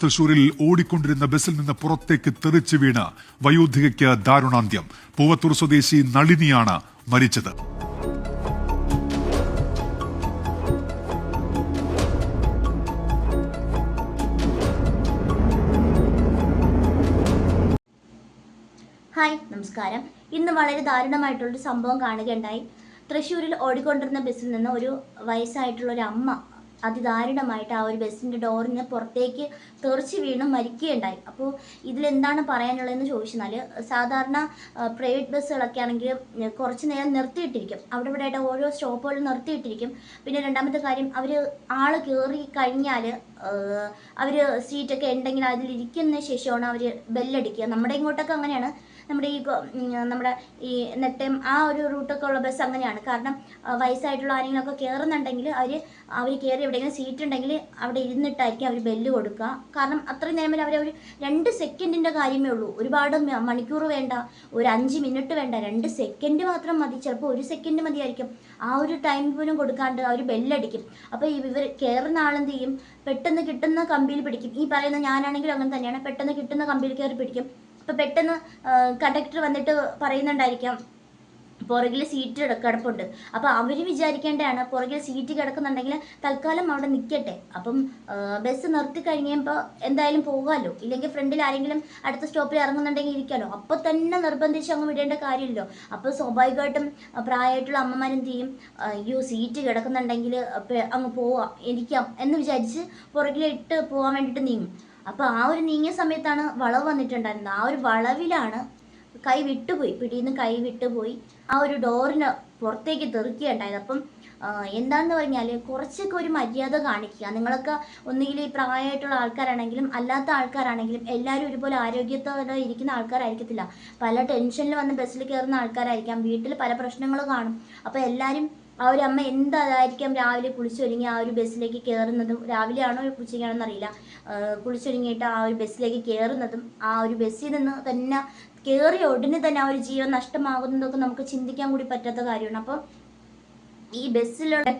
തൃശൂരിൽ ഓടിക്കൊണ്ടിരുന്ന ബസ്സിൽ നിന്ന് പുറത്തേക്ക് തെറിച്ചു വീണ് വയോധികയ്ക്ക് ദാരുണാന്ത്യം. പൂവത്തൂർ സ്വദേശി നളിനിയാണ് മരിച്ചത്. ഹായ്, നമസ്കാരം. ഇന്ന് വളരെ ദാരുണമായിട്ടുള്ളൊരു സംഭവം കാണുകയുണ്ടായി. തൃശ്ശൂരിൽ ഓടിക്കൊണ്ടിരുന്ന ബസ്സിൽ നിന്ന് ഒരു വയസ്സായിട്ടുള്ള ഒരു അമ്മ അതിദാരുണമായിട്ട് ആ ഒരു ബസ്സിൻ്റെ ഡോറിന് പുറത്തേക്ക് തെറിച്ച് വീണ് മരിക്കുകയുണ്ടായി. അപ്പോൾ ഇതിലെന്താണ് പറയാനുള്ളതെന്ന് ചോദിച്ചാൽ, സാധാരണ പ്രൈവറ്റ് ബസ്സുകളൊക്കെ ആണെങ്കിൽ കുറച്ച് നേരം നിർത്തിയിട്ടിരിക്കും, അവിടെ ഇവിടെ ആയിട്ട് ഓരോ സ്റ്റോപ്പുകളിൽ നിർത്തിയിട്ടിരിക്കും. പിന്നെ രണ്ടാമത്തെ കാര്യം, അവർ ആൾ കയറി കഴിഞ്ഞാൽ അവർ സീറ്റൊക്കെ ഉണ്ടെങ്കിൽ അതിലിരിക്കുന്ന ശേഷമാണ് അവർ ബെല്ലടിക്കുക. നമ്മുടെ ഇങ്ങോട്ടൊക്കെ അങ്ങനെയാണ്. നമ്മുടെ ഈ നെട്ടയം ആ ഒരു റൂട്ടൊക്കെ ഉള്ള ബസ് അങ്ങനെയാണ്. കാരണം വയസ്സായിട്ടുള്ള ആരെങ്കിലുമൊക്കെ കയറുന്നുണ്ടെങ്കിൽ അവർ കയറി എവിടെയെങ്കിലും സീറ്റ് ഉണ്ടെങ്കിൽ അവിടെ ഇരുന്നിട്ടായിരിക്കും അവർ ബെല്ല് കൊടുക്കുക. കാരണം അത്രയും നേരം അവർ 2 സെക്കൻഡിൻ്റെ കാര്യമേ ഉള്ളൂ. ഒരുപാട് മണിക്കൂർ വേണ്ട, ഒരു 5 മിനിറ്റ് വേണ്ട, 2 സെക്കൻഡ് മാത്രം മതി. ചിലപ്പോൾ 1 സെക്കൻഡ് മതിയായിരിക്കും. ആ ഒരു ടൈം പോലും കൊടുക്കാണ്ട് അവർ ബെല്ലടിക്കും. അപ്പോൾ ഇവർ കയറുന്ന ആളെന്ത് ചെയ്യും? പെട്ടെന്ന് കിട്ടുന്ന കമ്പിയിൽ പിടിക്കും. ഈ പറയുന്ന ഞാനാണെങ്കിലും അങ്ങനെ തന്നെയാണ്. പെട്ടെന്ന് കിട്ടുന്ന കമ്പിയിൽ കയറി പിടിക്കും. അപ്പോൾ പെട്ടെന്ന് കണ്ടക്ടർ വന്നിട്ട് പറയുന്നുണ്ടായിരിക്കാം, പുറകിൽ സീറ്റ് കിടപ്പുണ്ട്. അപ്പോൾ അവർ വിചാരിക്കേണ്ടതാണ്, പുറകിൽ സീറ്റ് കിടക്കുന്നുണ്ടെങ്കിൽ തൽക്കാലം അവിടെ നിൽക്കട്ടെ. അപ്പം ബസ് നിർത്തി കഴിയുമ്പോൾ എന്തായാലും പോകാമല്ലോ, ഇല്ലെങ്കിൽ ഫ്രണ്ടിൽ ആരെങ്കിലും അടുത്ത സ്റ്റോപ്പിൽ ഇറങ്ങുന്നുണ്ടെങ്കിൽ ഇരിക്കാമല്ലോ. അപ്പോൾ തന്നെ നിർബന്ധിച്ച് അങ്ങ് വിടേണ്ട കാര്യമില്ലല്ലോ. അപ്പോൾ സ്വാഭാവികമായിട്ടും പ്രായമായിട്ടുള്ള അമ്മമാരെന്ത് ചെയ്യും? അയ്യോ, സീറ്റ് കിടക്കുന്നുണ്ടെങ്കിൽ അങ്ങ് പോവാം, ഇരിക്കാം എന്ന് വിചാരിച്ച് പുറകിലിട്ട് പോകാൻ വേണ്ടിയിട്ട് നീങ്ങും. അപ്പോൾ ആ ഒരു നീങ്ങിയ സമയത്താണ് വളവ് വന്നിട്ടുണ്ടായിരുന്നത്. ആ ഒരു വളവിലാണ് കൈ വിട്ടുപോയി, പിടിയിൽ നിന്ന് കൈ വിട്ടുപോയി ആ ഒരു ഡോറിന് പുറത്തേക്ക് തെറിക്കുകയുണ്ടായത്. അപ്പം എന്താണെന്ന് പറഞ്ഞാൽ, കുറച്ചൊക്കെ ഒരു മര്യാദ കാണിക്കുക. നിങ്ങളൊക്കെ ഒന്നുകിൽ ഈ പ്രായമായിട്ടുള്ള ആൾക്കാരാണെങ്കിലും അല്ലാത്ത ആൾക്കാരാണെങ്കിലും എല്ലാവരും ഒരുപോലെ ആരോഗ്യത്തോടെ ഇരിക്കുന്ന ആൾക്കാരായിരിക്കത്തില്ല. പല ടെൻഷനിൽ വന്ന് ബസ്സിൽ കയറുന്ന ആൾക്കാരായിരിക്കാം. വീട്ടിൽ പല പ്രശ്നങ്ങൾ കാണും. അപ്പോൾ എല്ലാവരും ആ ഒരു അമ്മ എന്തായിരിക്കാം രാവിലെ കുളിച്ചൊരുങ്ങി ആ ഒരു ബസ്സിലേക്ക് കയറുന്നതും, രാവിലെ ആണോ ഉച്ചയ്ക്കാണോ എന്നറിയില്ല, കുളിച്ചൊരുങ്ങിയിട്ട് ആ ഒരു ബസ്സിലേക്ക് കയറുന്നതും, ആ ഒരു ബസ്സിൽ നിന്ന് തന്നെ കയറിയ ഉടനെ തന്നെ ആ ഒരു ജീവൻ നഷ്ടമാകുന്നതൊക്കെ നമുക്ക് ചിന്തിക്കാൻ കൂടി പറ്റാത്ത കാര്യമാണ്. അപ്പോൾ ഈ ബസ്സിലുള്ള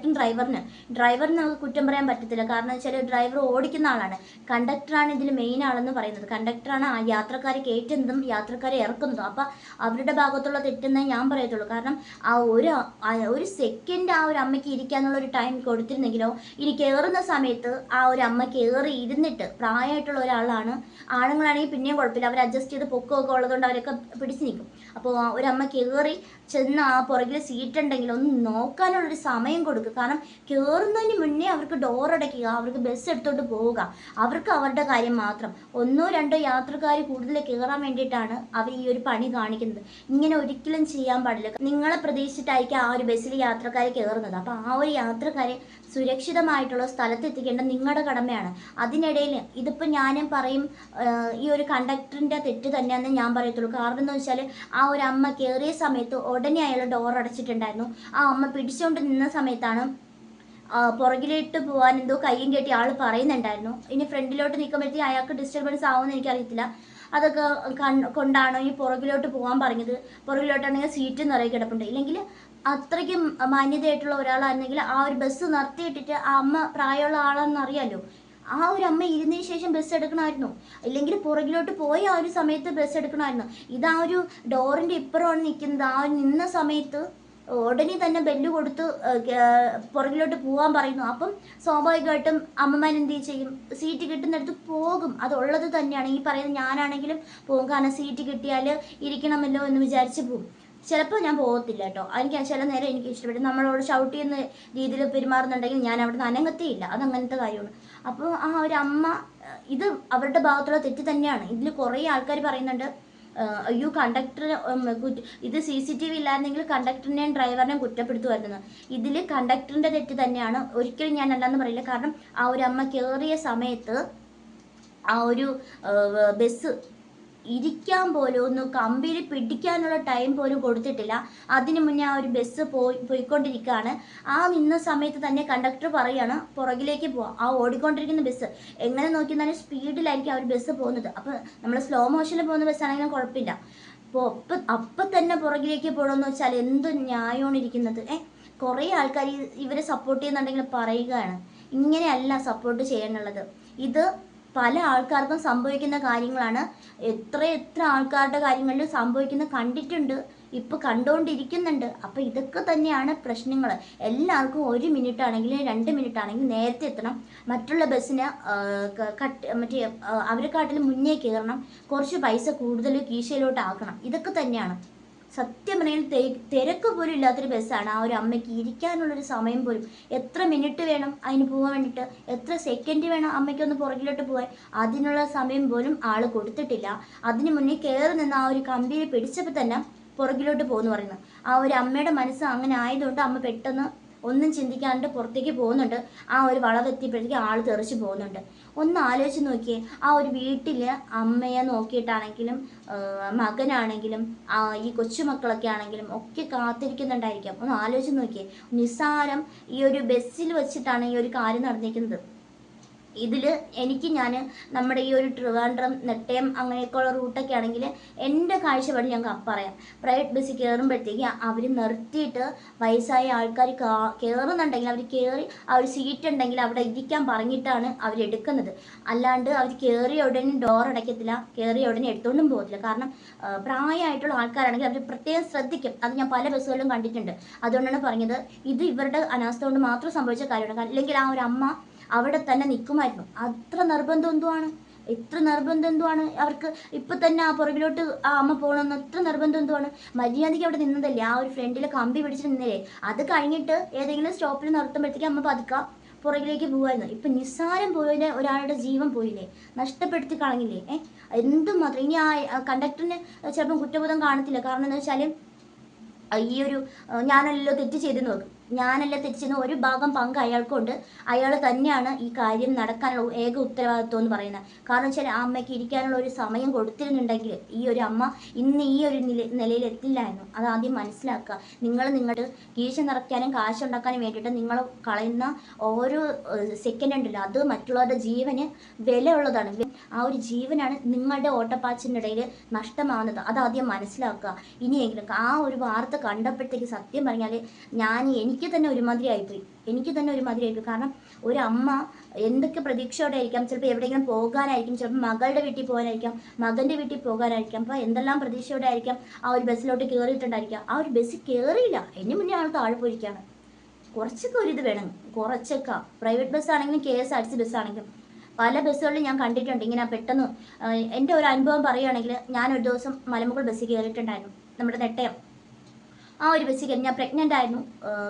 ഡ്രൈവറിന് നമുക്ക് കുറ്റം പറയാൻ പറ്റത്തില്ല. കാരണം വെച്ചാൽ ഡ്രൈവർ ഓടിക്കുന്ന ആളാണ്. കണ്ടക്ടറാണ് ഇതിൽ മെയിൻ ആളെന്ന് പറയുന്നത്. കണ്ടക്ടറാണ് ആ യാത്രക്കാരെ കയറ്റുന്നതും യാത്രക്കാരെ ഇറക്കുന്നതും. അപ്പം അവരുടെ ഭാഗത്തുള്ള തെറ്റെന്നേ ഞാൻ പറയത്തുള്ളൂ. കാരണം ആ ഒരു സെക്കൻഡ് ആ ഒരു അമ്മയ്ക്ക് ഇരിക്കാനുള്ളൊരു ടൈം കൊടുത്തിരുന്നെങ്കിലോ, ഇനി കയറുന്ന സമയത്ത് ആ ഒരു അമ്മ കയറി ഇരുന്നിട്ട്, പ്രായമായിട്ടുള്ള ഒരാളാണ്, ആണുങ്ങളാണെങ്കിൽ പിന്നെയും കുഴപ്പമില്ല, അവർ അഡ്ജസ്റ്റ് ചെയ്ത് പൊക്കമൊക്കെ ഉള്ളതുകൊണ്ട് അവരൊക്കെ പിടിച്ച് നിൽക്കും. അപ്പോൾ ഒരു അമ്മ കയറി ചെന്ന് ആ പുറകിൽ സീറ്റ് ഉണ്ടെങ്കിൽ ഒന്ന് നോക്കാനുള്ളൊരു സമയം കൊടുക്കുക. കാരണം കയറുന്നതിന് മുന്നേ അവർക്ക് ഡോർ അടയ്ക്കുക, അവർക്ക് ബസ് എടുത്തോട്ട് പോവുക, അവർക്ക് അവരുടെ കാര്യം മാത്രം. 1 2 യാത്രക്കാർ കൂടുതൽ കയറാൻ വേണ്ടിയിട്ടാണ് അവർ ഈ ഒരു പണി കാണിക്കുന്നത്. ഇങ്ങനെ ഒരിക്കലും ചെയ്യാൻ പാടില്ല. നിങ്ങളെ പ്രതീക്ഷിച്ചിട്ടായിരിക്കും ആ ഒരു ബസ്സിൽ യാത്രക്കാരെ കയറുന്നത്. അപ്പോൾ ആ ഒരു യാത്രക്കാരെ സുരക്ഷിതമായിട്ടുള്ള സ്ഥലത്ത് എത്തിക്കേണ്ടത് നിങ്ങളുടെ കടമയാണ്. അതിനിടയിൽ ഇതിപ്പോൾ ഞാനും പറയും, ഈ ഒരു കണ്ടക്ടറിൻ്റെ തെറ്റ് തന്നെയാണെന്ന് ഞാൻ പറയത്തുള്ളൂ. കാരണം എന്ന് വെച്ചാൽ, ആ ഒരു അമ്മ കയറിയ സമയത്ത് ഉടനെ അയാൾ ഡോർ അടച്ചിട്ടുണ്ടായിരുന്നു. ആ അമ്മ പിടിച്ചുകൊണ്ട് നിന്ന സമയത്താണ് പുറകിലിട്ട് പോകാൻ എന്തോ കയ്യും കെട്ടി ആൾ പറയുന്നുണ്ടായിരുന്നു. ഇനി ഫ്രണ്ടിലോട്ട് നിൽക്കുമ്പോഴത്തേക്ക് അയാൾക്ക് ഡിസ്റ്റർബൻസ് ആവുമെന്ന് എനിക്കറിയത്തില്ല. അതൊക്കെ കൊണ്ടാണോ ഈ പുറകിലോട്ട് പോകാൻ പറഞ്ഞത്? പുറകിലോട്ടാണെങ്കിൽ സീറ്റ് നിറയെ കിടപ്പുണ്ട്. ഇല്ലെങ്കിൽ അത്രയ്ക്കും മാന്യതയായിട്ടുള്ള ഒരാളായിരുന്നെങ്കിൽ ആ ഒരു ബസ് നിർത്തിയിട്ടിട്ട്, ആ അമ്മ പ്രായമുള്ള ആളാണെന്ന് അറിയാമല്ലോ, ആ ഒരു അമ്മ ഇരുന്നതിന് ശേഷം ബസ് എടുക്കണമായിരുന്നു. ഇല്ലെങ്കിൽ പുറകിലോട്ട് പോയി ആ ഒരു സമയത്ത് ബസ് എടുക്കണമായിരുന്നു. ഇത് ആ ഒരു ഡോറിൻ്റെ ഇപ്പുറമാണ് നിൽക്കുന്നത്. ആ നിന്ന സമയത്ത് ഉടനെ തന്നെ ബെല്ല് കൊടുത്ത് പുറകിലോട്ട് പോകാൻ പറയുന്നു. അപ്പം സ്വാഭാവികമായിട്ടും അമ്മമാരെന്ത് ചെയ്യും? സീറ്റ് കിട്ടുന്നിടത്ത് പോകും. അതുള്ളത് തന്നെയാണ്. ഈ പറയുന്നത് ഞാനാണെങ്കിലും പോകും. കാരണം സീറ്റ് കിട്ടിയാൽ ഇരിക്കണമല്ലോ എന്ന് വിചാരിച്ച് പോകും. ചിലപ്പോൾ ഞാൻ പോകത്തില്ല കേട്ടോ. എനിക്ക് ചില നേരം എനിക്ക് ഇഷ്ടപ്പെട്ടു. നമ്മളോട് ഷൗട്ട് ചെയ്യുന്ന രീതിയിൽ പെരുമാറുന്നുണ്ടെങ്കിൽ ഞാൻ അവിടെ നിന്ന് അനങ്ങത്തേയില്ല. അതങ്ങനത്തെ കാര്യമാണ്. അപ്പോൾ ആ ഒരു അമ്മ, ഇത് അവരുടെ ഭാഗത്തുള്ള തെറ്റ് തന്നെയാണ്. ഇതിൽ കുറേ ആൾക്കാർ പറയുന്നുണ്ട്, അയ്യോ കണ്ടക്ടർ ഇത് CCTV ഇല്ലായിരുന്നെങ്കിൽ കണ്ടക്ടറിനെയും ഡ്രൈവറിനെയും കുറ്റപ്പെടുത്തുമായിരുന്നു. ഇതിൽ കണ്ടക്ടറിൻ്റെ തെറ്റ് തന്നെയാണ്. ഒരിക്കലും ഞാൻ അല്ലാന്ന് പറയില്ല. കാരണം ആ ഒരു അമ്മ കയറിയ സമയത്ത് ആ ഒരു ബസ് ഇരിക്കാൻ പോലും ഒന്ന് കമ്പിയിൽ പിടിക്കാനുള്ള ടൈം പോലും കൊടുത്തിട്ടില്ല. അതിന് മുന്നേ ആ ഒരു ബസ് പോയിക്കൊണ്ടിരിക്കുകയാണ്. ആ നിന്ന സമയത്ത് തന്നെ കണ്ടക്ടർ പറയുകയാണ് പുറകിലേക്ക് പോവാം. ആ ഓടിക്കൊണ്ടിരിക്കുന്ന ബസ് എങ്ങനെ നോക്കിയാലും സ്പീഡിലായിരിക്കും ആ ഒരു ബസ് പോകുന്നത്. അപ്പോൾ നമ്മൾ സ്ലോ മോഷനിൽ പോകുന്ന ബസ്സാണെങ്കിലും കുഴപ്പമില്ല. അപ്പോൾ അപ്പം തന്നെ പുറകിലേക്ക് പോകണമെന്ന് വെച്ചാൽ എന്ത് ന്യായമാണ് ഇരിക്കുന്നത്? കുറേ ആൾക്കാർ ഇവരെ സപ്പോർട്ട് ചെയ്യുന്നുണ്ടെങ്കിൽ പറയുകയാണ്, ഇങ്ങനെയല്ല സപ്പോർട്ട് ചെയ്യാനുള്ളത്. ഇത് പല ആൾക്കാർക്കും സംഭവിക്കുന്ന കാര്യങ്ങളാണ്. എത്ര ആൾക്കാരുടെ കാര്യങ്ങളിൽ സംഭവിക്കുന്നത് കണ്ടിട്ടുണ്ട്, ഇപ്പോൾ കണ്ടുകൊണ്ടിരിക്കുന്നുണ്ട്. അപ്പോൾ ഇതൊക്കെ തന്നെയാണ് പ്രശ്നങ്ങൾ. എല്ലാവർക്കും 1 മിനിറ്റ് ആണെങ്കിലും 2 മിനിറ്റ് ആണെങ്കിലും നേരത്തെ എത്തണം, മറ്റുള്ള ബസ്സിന് അവരെക്കാട്ടിലും മുന്നേ കയറണം, കുറച്ച് പൈസ കൂടുതൽ കീശയിലോട്ട് ആക്കണം. ഇതൊക്കെ തന്നെയാണ് സത്യം പറഞ്ഞാൽ. തിരക്ക് പോലും ഇല്ലാത്തൊരു ബസ്സാണ്. ആ ഒരു അമ്മയ്ക്ക് ഇരിക്കാനുള്ളൊരു സമയം പോലും, എത്ര മിനിറ്റ് വേണം അതിന് പോകാൻ വേണ്ടിയിട്ട്, എത്ര സെക്കൻഡ് വേണം അമ്മയ്ക്കൊന്ന് പുറകിലോട്ട് പോകാൻ, അതിനുള്ള സമയം പോലും ആൾ കൊടുത്തിട്ടില്ല. അതിന് മുന്നേ കയറി നിന്ന് ആ ഒരു കമ്പിയിൽ പിടിച്ചപ്പോൾ തന്നെ പുറകിലോട്ട് പോകുന്നു പറയുന്നത്. ആ ഒരു അമ്മയുടെ മനസ്സ് അങ്ങനെ ആയതുകൊണ്ട് അമ്മ പെട്ടെന്ന് ഒന്നും ചിന്തിക്കാണ്ട് പുറത്തേക്ക് പോകുന്നുണ്ട്. ആ ഒരു വളവെത്തിയപ്പോഴത്തേക്ക് ആൾ തെറിച്ച് പോകുന്നുണ്ട്. ഒന്ന് ആലോചിച്ച് നോക്കിയേ, ആ ഒരു വീട്ടിൽ അമ്മയെ നോക്കിയിട്ടാണെങ്കിലും മകനാണെങ്കിലും ഈ കൊച്ചുമക്കളൊക്കെ ആണെങ്കിലും ഒക്കെ കാത്തിരിക്കുന്നുണ്ടായിരിക്കാം. ഒന്ന് ആലോചിച്ച് നോക്കിയേ, നിസ്സാരം ഈ ഒരു ബസ്സിൽ വെച്ചിട്ടാണ് ഈ ഒരു കാര്യം നടന്നിരിക്കുന്നത്. ഇതിൽ ഞാൻ നമ്മുടെ ഈ ഒരു ട്രിവാൻഡ്രം നെട്ടയം അങ്ങനെയൊക്കെയുള്ള റൂട്ടൊക്കെ ആണെങ്കിൽ എൻ്റെ കാഴ്ചപ്പാട് ഞങ്ങൾക്ക് പറയാം. പ്രൈവറ്റ് ബസ്സിൽ കയറുമ്പോഴത്തേക്ക് അവർ നിർത്തിയിട്ട് വയസ്സായ ആൾക്കാർ കയറുന്നുണ്ടെങ്കിൽ അവർ കയറി ആ ഒരു സീറ്റ് ഉണ്ടെങ്കിൽ അവിടെ ഇരിക്കാൻ പറഞ്ഞിട്ടാണ് അവരെടുക്കുന്നത്. അല്ലാണ്ട് അവർ കയറിയ ഉടനെ ഡോർ അടയ്ക്കത്തില്ല, കയറിയ ഉടനെ എടുത്തുകൊണ്ടും പോകത്തില്ല. കാരണം പ്രായമായിട്ടുള്ള ആൾക്കാരാണെങ്കിൽ അവർ പ്രത്യേകം ശ്രദ്ധിക്കും. അത് ഞാൻ പല ബസ്സുകളിലും കണ്ടിട്ടുണ്ട്. അതുകൊണ്ടാണ് പറഞ്ഞത്, ഇത് ഇവരുടെ അനാസ്ഥ കൊണ്ട് മാത്രം സംഭവിച്ച കാര്യമാണ്. അല്ലെങ്കിൽ ആ ഒരു അമ്മ അവിടെ തന്നെ നിൽക്കുമായിരുന്നു. അത്ര നിർബന്ധം എന്തുവാണ് അവർക്ക് ഇപ്പം തന്നെ ആ പുറകിലോട്ട് ആ അമ്മ പോകണമെന്ന് എത്ര നിർബന്ധം എന്തുവാണ്? മര്യാദയ്ക്ക് അവിടെ നിന്നതല്ലേ, ആ ഒരു ഫ്രണ്ടിൽ കമ്പി പിടിച്ച് നിന്നല്ലേ. അത് കഴിഞ്ഞിട്ട് ഏതെങ്കിലും സ്റ്റോപ്പിൽ നിർത്തുമ്പോഴത്തേക്ക് അമ്മ പതുക്കെ പുറകിലേക്ക് പോകുമായിരുന്നു. ഇപ്പം നിസ്സാരം പോയില്ലേ, ഒരാളുടെ ജീവൻ പോയില്ലേ, നഷ്ടപ്പെടുത്തി കളഞ്ഞില്ലേ. എന്തുമാത്രം ഇനി ആ കണ്ടക്ടറിന് ചിലപ്പം കുറ്റബോധം കാണത്തില്ല. കാരണം എന്താ വെച്ചാൽ ഈ ഒരു ഞാനല്ലോ തെറ്റ് ചെയ്തെന്ന് നോക്കും, ഞാനല്ല തെറ്റിച്ചെന്ന് ഒരു ഭാഗം പങ്ക് അയാൾക്കുണ്ട്. അയാൾ തന്നെയാണ് ഈ കാര്യം നടക്കാനുള്ള ഏക ഉത്തരവാദിത്വം എന്ന് പറയുന്നത്. കാരണം വെച്ചാൽ ആ അമ്മയ്ക്ക് ഇരിക്കാനുള്ള ഒരു സമയം കൊടുത്തിരുന്നുണ്ടെങ്കിൽ ഈ ഒരു അമ്മ ഇന്ന് ഈ ഒരു നിലയിൽ എത്തില്ലായിരുന്നു. അത് ആദ്യം മനസ്സിലാക്കുക. നിങ്ങളുടെ കീശ നിറയ്ക്കാനും കാശുണ്ടാക്കാനും വേണ്ടിയിട്ട് നിങ്ങൾ കളയുന്ന ഓരോ സെക്കൻഡ് ഉണ്ടല്ലോ, അത് മറ്റുള്ളവരുടെ ജീവന് വില ഉള്ളതാണ്. ആ ഒരു ജീവനാണ് നിങ്ങളുടെ ഓട്ടപ്പാച്ചിനിടയിൽ നഷ്ടമാകുന്നത്. അതാദ്യം മനസ്സിലാക്കുക. ഇനിയെങ്കിലും ആ ഒരു വാർത്ത കണ്ടപ്പോഴത്തേക്ക് സത്യം പറഞ്ഞാൽ എനിക്ക് തന്നെ ഒരുമാതിരി ആയിപ്പോയി. കാരണം ഒരു അമ്മ എന്തൊക്കെ പ്രതീക്ഷയോടെ ആയിരിക്കാം, ചിലപ്പോൾ എവിടെയെങ്കിലും പോകാനായിരിക്കും, ചിലപ്പോൾ മകളുടെ വീട്ടിൽ പോകാനായിരിക്കാം, മകൻ്റെ വീട്ടിൽ പോകാനായിരിക്കാം. അപ്പോൾ എന്തെല്ലാം പ്രതീക്ഷയോടെ ആയിരിക്കാം ആ ഒരു ബസ്സിലോട്ട് കയറിയിട്ടുണ്ടായിരിക്കാം. ആ ഒരു ബസ്സിൽ കയറിയില്ല, അതിന് മുന്നേ ആൾ താഴെ പോയിരിക്കുകയാണ്. കുറച്ചൊക്കെ ഒരിത് വേണം, കുറച്ചൊക്കെ. പ്രൈവറ്റ് ബസ്സാണെങ്കിലും KSRTC ബസ്സാണെങ്കിലും പല ബസ്സുകളിലും ഞാൻ കണ്ടിട്ടുണ്ട് ഇങ്ങനെ പെട്ടെന്ന്. എൻ്റെ ഒരു അനുഭവം പറയുകയാണെങ്കിൽ, ഞാനൊരു ദിവസം മലമുകൾ ബസ്സിൽ കയറിയിട്ടുണ്ടായിരുന്നു, നമ്മുടെ നെട്ടയം. ആ ഒരു ബസ്സിൽ കയറി, ഞാൻ പ്രഗ്നൻ്റ് ആയിരുന്നു.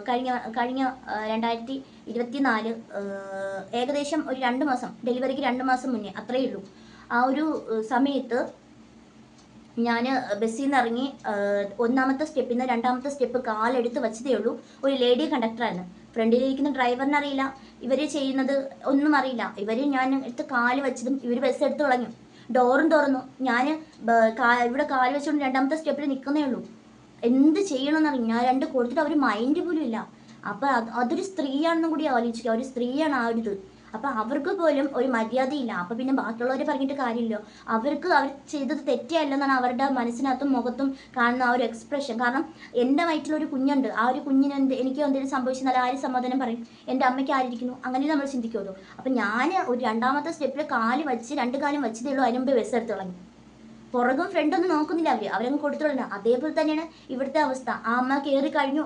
കഴിഞ്ഞ 2024 ഏകദേശം ഒരു 2 മാസം, ഡെലിവറിക്ക് 2 മാസം മുന്നേ, അത്രയേ ഉള്ളൂ. ആ ഒരു സമയത്ത് ഞാൻ ബസ്സിൽ നിന്ന് ഇറങ്ങി ഒന്നാമത്തെ സ്റ്റെപ്പിൽ നിന്ന് 2ാമത്തെ സ്റ്റെപ്പ് കാലെടുത്ത് വെച്ചതേ ഉള്ളൂ. ഒരു ലേഡി കണ്ടക്ടറായിരുന്നു. ഫ്രണ്ടിലിരിക്കുന്ന ഡ്രൈവറിന് അറിയില്ല, ഇവർ ചെയ്യുന്നത് ഒന്നും അറിയില്ല. ഞാൻ എടുത്ത് കാല് വെച്ചതും ഇവർ ബസ് എടുത്ത് കളഞ്ഞു. ഡോറും തുറന്നു. ഞാൻ ഇവിടെ കാല് വെച്ചുകൊണ്ട് 2ാമത്തെ സ്റ്റെപ്പിൽ നിൽക്കുന്നേ ഉള്ളൂ. എന്ത് ചെയ്യണമെന്നറിയും. ഞാൻ 2 കൊടുത്തിട്ട് അവർ മൈൻഡ് പോലും ഇല്ല. അപ്പം അതൊരു സ്ത്രീയാണെന്നും കൂടി ആലോചിക്കുക. ഒരു സ്ത്രീയാണ് ആ ഒരു ഇത്. അപ്പം അവർക്ക് പോലും ഒരു മര്യാദയില്ല. അപ്പം പിന്നെ ബാക്കിയുള്ളവരെ പറഞ്ഞിട്ട് കാര്യമില്ലല്ലോ. അവർ ചെയ്തത് തെറ്റല്ലെന്നാണ് അവരുടെ മനസ്സിനകത്തും മുഖത്തും കാണുന്ന ആ ഒരു എക്സ്പ്രഷൻ. കാരണം എൻ്റെ വയറ്റിലൊരു കുഞ്ഞുണ്ട്. ആ ഒരു കുഞ്ഞിന് എനിക്ക് എന്തെങ്കിലും സംഭവിച്ചാൽ ആര് സമാധാനം പറയും? എൻ്റെ അമ്മയ്ക്ക് ആരിയിരിക്കുന്നു? അങ്ങനെ നമ്മൾ ചിന്തിക്കുമല്ലോ. അപ്പം ഞാൻ ഒരു 2ാമത്തെ സ്റ്റെപ്പിൽ കാല് വെച്ച് 2 കാലും വെച്ചതേ ഉള്ളൂ. അതിന് മുമ്പ് ബസ് എടുത്ത് കളഞ്ഞു. പുറകും ഫ്രണ്ടൊന്നും നോക്കുന്നില്ല അവരങ്ങ് കൊടുത്തോളണം. അതേപോലെ തന്നെയാണ് ഇവിടുത്തെ അവസ്ഥ. ആ അമ്മ കയറി കഴിഞ്ഞു,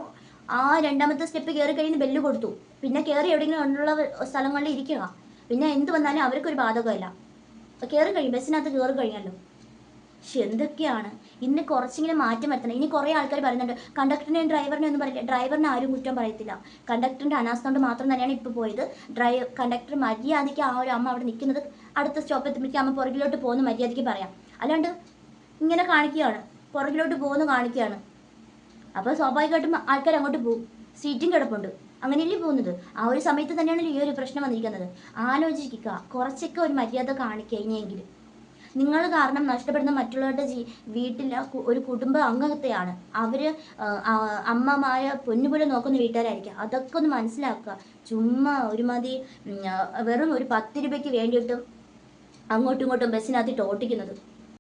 ആ 2ാമത്തെ സ്റ്റെപ്പ് കയറി കഴിഞ്ഞ് ബെല്ല് കൊടുത്തു. പിന്നെ കയറി എവിടെയെങ്കിലും ഉള്ള സ്ഥലങ്ങളിൽ ഇരിക്കുക. പിന്നെ എന്ത് വന്നാലും അവർക്കൊരു ബാധകമല്ല. കയറി കഴിയും, ബസ്സിനകത്ത് കയറി കഴിഞ്ഞല്ലോ. പക്ഷെ എന്തൊക്കെയാണ് ഇന്ന് കുറച്ചെങ്കിലും മാറ്റം വരുത്തണം. ഇനി കുറേ ആൾക്കാർ പറയുന്നുണ്ട് കണ്ടക്ടറിനെയും ഡ്രൈവറിനെയും ഒന്നും പറയില്ല. ഡ്രൈവറിനെ ആരും കുറ്റം പറയത്തില്ല. കണ്ടക്ടറിൻ്റെ അനാസ്ഥ കൊണ്ട് മാത്രം തന്നെയാണ് ഇപ്പോൾ പോയത്. കണ്ടക്ടർ മര്യാദയ്ക്ക് ആ ഒരു അമ്മ അവിടെ നിൽക്കുന്നത്, അടുത്ത സ്റ്റോപ്പ് എത്തുമ്പോഴേക്കും അമ്മ പുറകിലോട്ട് പോകുന്ന മര്യാദയ്ക്ക് പറയാം. അല്ലാണ്ട് ഇങ്ങനെ കാണിക്കുകയാണ്, പുറകിലോട്ട് പോകുന്നു കാണിക്കുകയാണ്. അപ്പോൾ സ്വാഭാവികമായിട്ടും ആൾക്കാർ അങ്ങോട്ട് പോകും. സീറ്റും കിടപ്പുണ്ട്, അങ്ങനെയല്ലേ പോകുന്നത്. ആ ഒരു സമയത്ത് തന്നെയാണ് ഈ ഒരു പ്രശ്നം വന്നിരിക്കുന്നത്. ആലോചിക്കുക, കുറച്ചൊക്കെ ഒരു മര്യാദ കാണിക്കുക. ഇനിയെങ്കിലും നിങ്ങൾ കാരണം നഷ്ടപ്പെടുന്ന മറ്റുള്ളവരുടെ വീട്ടിലെ ഒരു കുടുംബ അംഗത്തെയാണ്. അവർ അമ്മമായ പൊന്നുപോലെ നോക്കുന്ന വീട്ടുകാരായിരിക്കും. അതൊക്കെ ഒന്ന് മനസ്സിലാക്കുക. ചുമ്മാ ഒരുമാതിരി വെറും ഒരു 10 രൂപയ്ക്ക് വേണ്ടിയിട്ട് അങ്ങോട്ടും ഇങ്ങോട്ടും ബസ്സിനകത്തിട്ട് ഓട്ടിക്കുന്നത്.